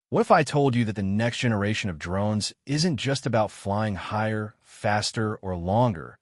What if I told you that the next generation of drones isn't just about flying higher, faster, or longer,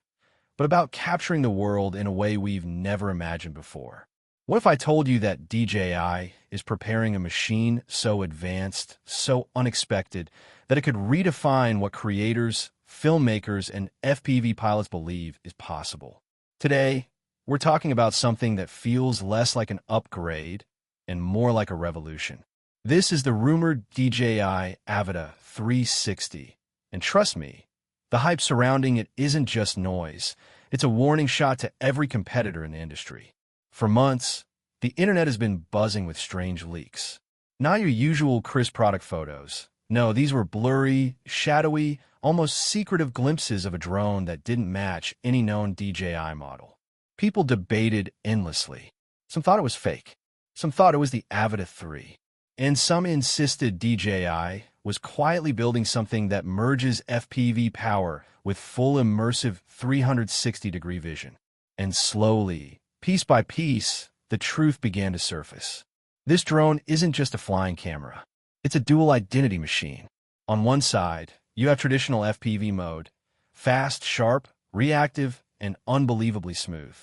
but about capturing the world in a way we've never imagined before? What if I told you that DJI is preparing a machine so advanced, so unexpected, that it could redefine what creators, filmmakers, and FPV pilots believe is possible? Today, we're talking about something that feels less like an upgrade and more like a revolution. This is the rumored DJI Avata 360. And trust me, the hype surrounding it isn't just noise. It's a warning shot to every competitor in the industry. For months, the internet has been buzzing with strange leaks. Not your usual crisp product photos. No, these were blurry, shadowy, almost secretive glimpses of a drone that didn't match any known DJI model. People debated endlessly. Some thought it was fake. Some thought it was the Avata 3. And some insisted DJI was quietly building something that merges FPV power with full immersive 360-degree vision. And slowly, piece by piece, the truth began to surface. This drone isn't just a flying camera. It's a dual identity machine. On one side, you have traditional FPV mode, fast, sharp, reactive, and unbelievably smooth.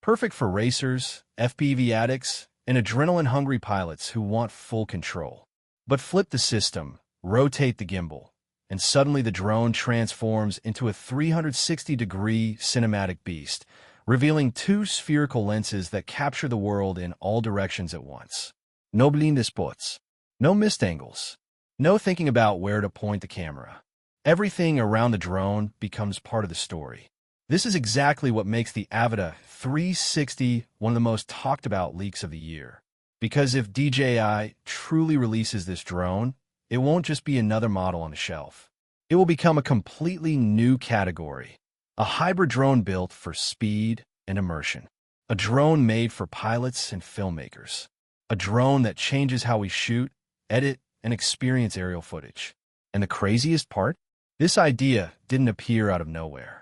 Perfect for racers, FPV addicts, and adrenaline-hungry pilots who want full control. But flip the system, rotate the gimbal, and suddenly the drone transforms into a 360-degree cinematic beast, revealing two spherical lenses that capture the world in all directions at once. No blind spots, no missed angles, no thinking about where to point the camera. Everything around the drone becomes part of the story. This is exactly what makes the Avata 360 one of the most talked about leaks of the year. Because if DJI truly releases this drone, it won't just be another model on a shelf. It will become a completely new category. A hybrid drone built for speed and immersion. A drone made for pilots and filmmakers. A drone that changes how we shoot, edit, and experience aerial footage. And the craziest part? This idea didn't appear out of nowhere.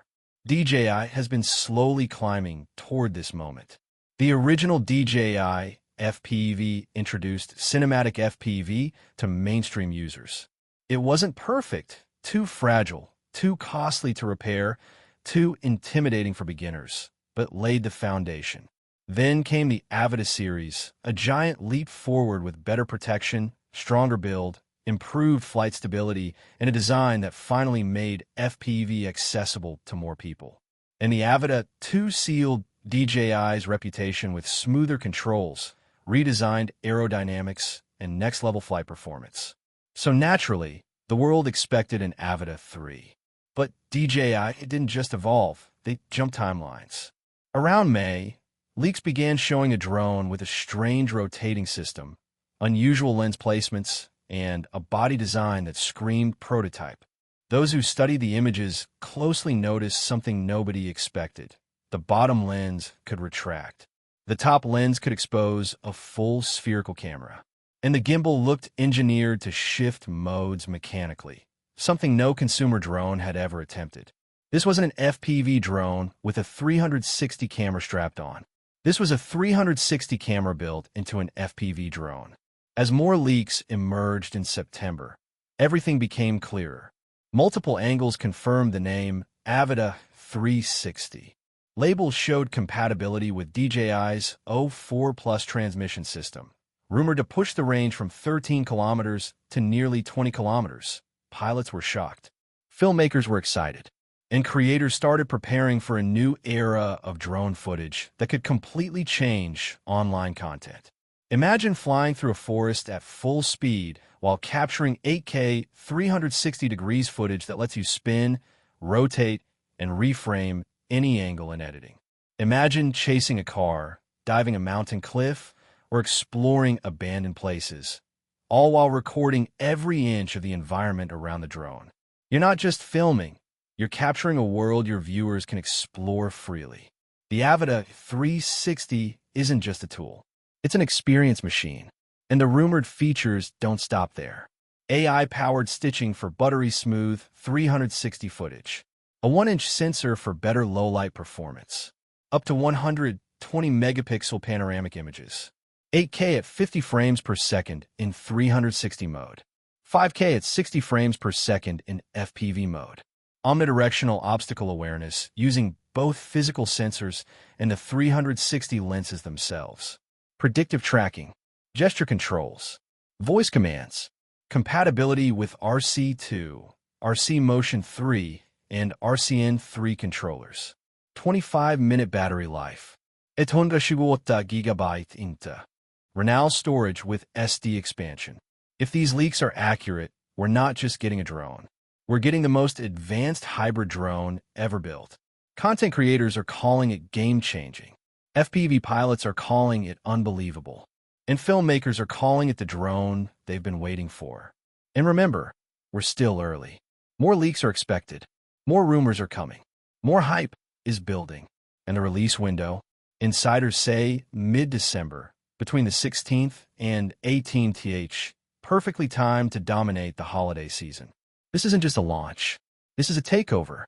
DJI has been slowly climbing toward this moment. The original DJI FPV introduced cinematic FPV to mainstream users. It wasn't perfect, too fragile, too costly to repair, too intimidating for beginners, but laid the foundation. Then came the Avata series, a giant leap forward with better protection, stronger build, improved flight stability, and a design that finally made FPV accessible to more people. And the Avata 2 sealed DJI's reputation with smoother controls, redesigned aerodynamics, and next-level flight performance. So naturally, the world expected an Avata 3. But DJI didn't just evolve, they jumped timelines. Around May, leaks began showing a drone with a strange rotating system, unusual lens placements, and a body design that screamed prototype. Those who studied the images closely noticed something nobody expected. The bottom lens could retract. The top lens could expose a full spherical camera. And the gimbal looked engineered to shift modes mechanically, something no consumer drone had ever attempted. This wasn't an FPV drone with a 360 camera strapped on. This was a 360 camera built into an FPV drone. As more leaks emerged in September, everything became clearer. Multiple angles confirmed the name Avata 360. Labels showed compatibility with DJI's 04 Plus transmission system, rumored to push the range from 13 kilometers to nearly 20 kilometers. Pilots were shocked. Filmmakers were excited. And creators started preparing for a new era of drone footage that could completely change online content. Imagine flying through a forest at full speed while capturing 8K 360 degrees footage that lets you spin, rotate, and reframe any angle in editing. Imagine chasing a car, diving a mountain cliff, or exploring abandoned places, all while recording every inch of the environment around the drone. You're not just filming, you're capturing a world your viewers can explore freely. The Avata 360 isn't just a tool. It's an experience machine, and the rumored features don't stop there. AI-powered stitching for buttery smooth 360 footage, a 1-inch sensor for better low-light performance, up to 120 megapixel panoramic images, 8K at 50 frames per second in 360 mode, 5K at 60 frames per second in FPV mode. Omnidirectional obstacle awareness using both physical sensors and the 360 lenses themselves. Predictive tracking, gesture controls, voice commands, compatibility with RC2, RC Motion 3, and RCN3 controllers. 25-minute battery life. 128 GB. Renal storage with SD expansion. If these leaks are accurate, we're not just getting a drone. We're getting the most advanced hybrid drone ever built. Content creators are calling it game-changing. FPV pilots are calling it unbelievable. And filmmakers are calling it the drone they've been waiting for. And remember, we're still early. More leaks are expected. More rumors are coming. More hype is building. And the release window? Insiders say mid-December, between the 16th and 18th, perfectly timed to dominate the holiday season. This isn't just a launch. This is a takeover.